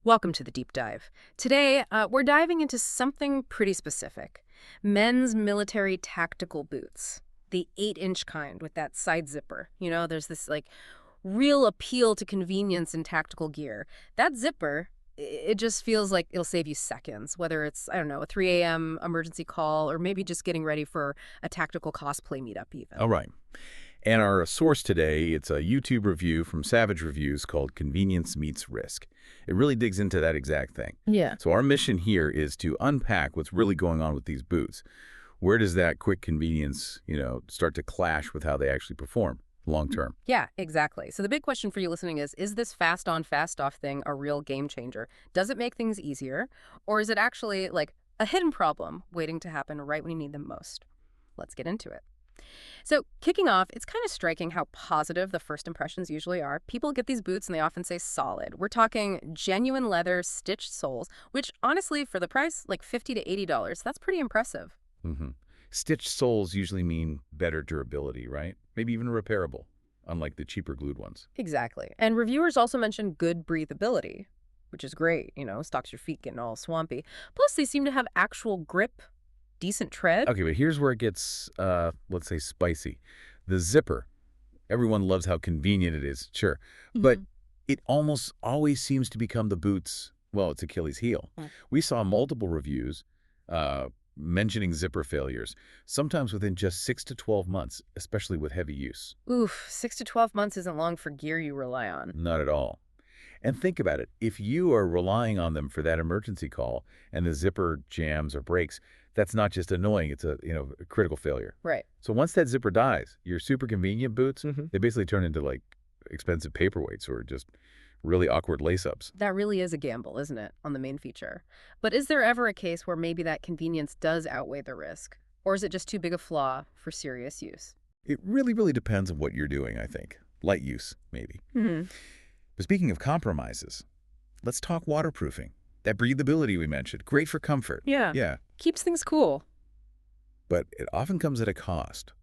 Welcome to the deep dive. Today, we're diving into something pretty specific. Men's military tactical boots. The 8-inch kind with that side zipper. You know, there's this, real appeal to convenience in tactical gear. That zipper, it just feels like it'll save you seconds, whether it's, I don't know, a 3 a.m. emergency call or maybe just getting ready for a tactical cosplay meetup even. All right. And our source today, it's a YouTube review from Savage Reviews called Convenience Meets Risk. It really digs into that exact thing. Yeah. So our mission here is to unpack what's really going on with these boots. Where does that quick convenience, start to clash with how they actually perform long term? Yeah, exactly. So the big question for you listening is this fast on, fast off thing a real game changer? Does it make things easier? Or is it actually like a hidden problem waiting to happen right when you need them most? Let's get into it. So kicking off, it's kind of striking how positive the first impressions usually are. People get these boots and they often say solid. We're talking genuine leather stitched soles, which honestly, for the price, like $50 to $80, that's pretty impressive. Mm-hmm. Stitched soles usually mean better durability, right? Maybe even repairable, unlike the cheaper glued ones. Exactly. And reviewers also mention good breathability, which is great, stops your feet getting all swampy. Plus, they seem to have actual grip, decent tread. Okay, but here's where it gets, let's say, spicy. The zipper. Everyone loves how convenient it is, sure. But it almost always seems to become the boot's, well, it's Achilles' heel. We saw multiple reviews mentioning zipper failures, sometimes within just 6 to 12 months, especially with heavy use. Oof, 6 to 12 months isn't long for gear you rely on. Not at all. And think about it. If you are relying on them for that emergency call and the zipper jams or breaks, that's not just annoying. It's a critical failure. Right. So once that zipper dies, your super convenient boots, they basically turn into like expensive paperweights or just really awkward lace-ups. That really is a gamble, isn't it, on the main feature? But is there ever a case where maybe that convenience does outweigh the risk? Or is it just too big a flaw for serious use? It really, really depends on what you're doing, I think. Light use, maybe. But speaking of compromises, let's talk waterproofing. That breathability we mentioned, great for comfort. Yeah. Keeps things cool. But it often comes at a cost,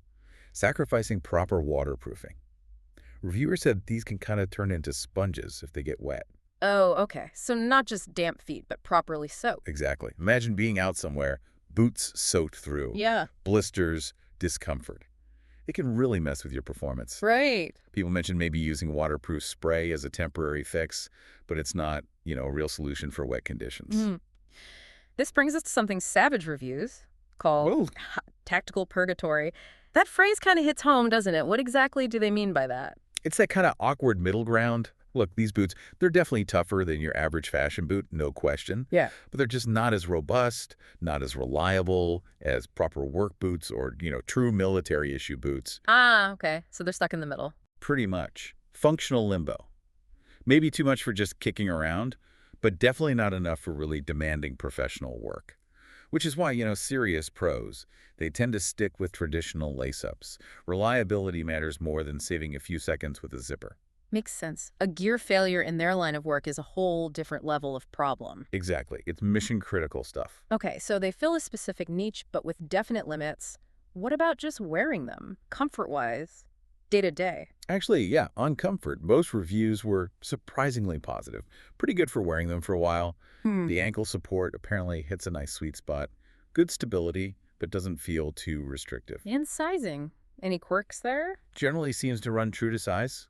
sacrificing proper waterproofing. Reviewers said these can kind of turn into sponges if they get wet. Oh, okay. So not just damp feet, but properly soaked. Exactly. Imagine being out somewhere, boots soaked through. Yeah. Blisters, discomfort. It can really mess with your performance. Right. People mentioned maybe using waterproof spray as a temporary fix, but it's not, a real solution for wet conditions. This brings us to something Savage reviews called Whoa. tactical purgatory. That phrase kind of hits home, doesn't it? What exactly do they mean by that? It's that kind of awkward middle ground. Look, these boots, they're definitely tougher than your average fashion boot, no question. Yeah. But they're just not as robust, not as reliable as proper work boots or, true military issue boots. Ah, okay. So they're stuck in the middle. Pretty much. Functional limbo. Maybe too much for just kicking around, but definitely not enough for really demanding professional work. Which is why, serious pros, they tend to stick with traditional lace-ups. Reliability matters more than saving a few seconds with a zipper. Makes sense. A gear failure in their line of work is a whole different level of problem. Exactly. It's mission-critical stuff. Okay, so they fill a specific niche, but with definite limits. What about just wearing them, comfort-wise, day to day? Actually, yeah, on comfort, most reviews were surprisingly positive. Pretty good for wearing them for a while. The ankle support apparently hits a nice sweet spot. Good stability, but doesn't feel too restrictive. And sizing. Any quirks there? Generally seems to run true to size.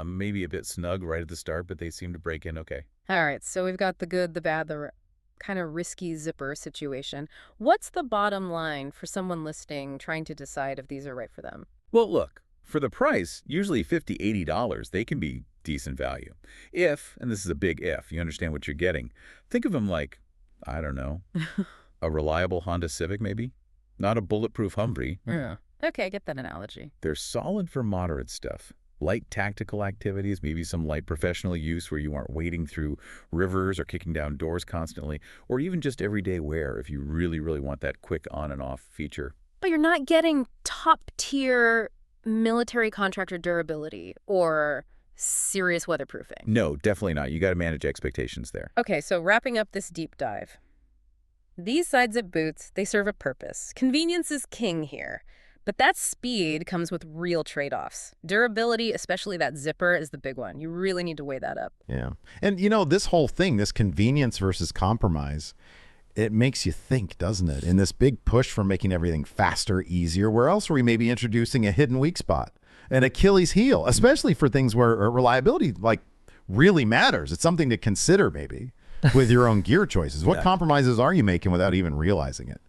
Maybe a bit snug right at the start, but they seem to break in okay. All right, so we've got the good, the bad, the kind of risky zipper situation. What's the bottom line for someone listening trying to decide if these are right for them? Well, look, for the price, usually $50, $80, they can be decent value. If, and this is a big if, you understand what you're getting, think of them like, I don't know, a reliable Honda Civic maybe? Not a bulletproof Humvee. Yeah. Okay, I get that analogy. They're solid for moderate stuff. Light tactical activities, maybe some light professional use where you aren't wading through rivers or kicking down doors constantly, or even just everyday wear if you really, really want that quick on and off feature. But you're not getting top-tier military contractor durability or serious weatherproofing. No, definitely not. You got to manage expectations there. Okay, so wrapping up this deep dive. These side zip boots, they serve a purpose. Convenience is king here. But that speed comes with real trade-offs. Durability, especially that zipper, is the big one. You really need to weigh that up. Yeah. And, you know, this whole thing, this convenience versus compromise, it makes you think, doesn't it? In this big push for making everything faster, easier, where else are we maybe introducing a hidden weak spot? An Achilles heel, especially for things where reliability, like, really matters. It's something to consider, maybe, with your own gear choices. What compromises are you making without even realizing it?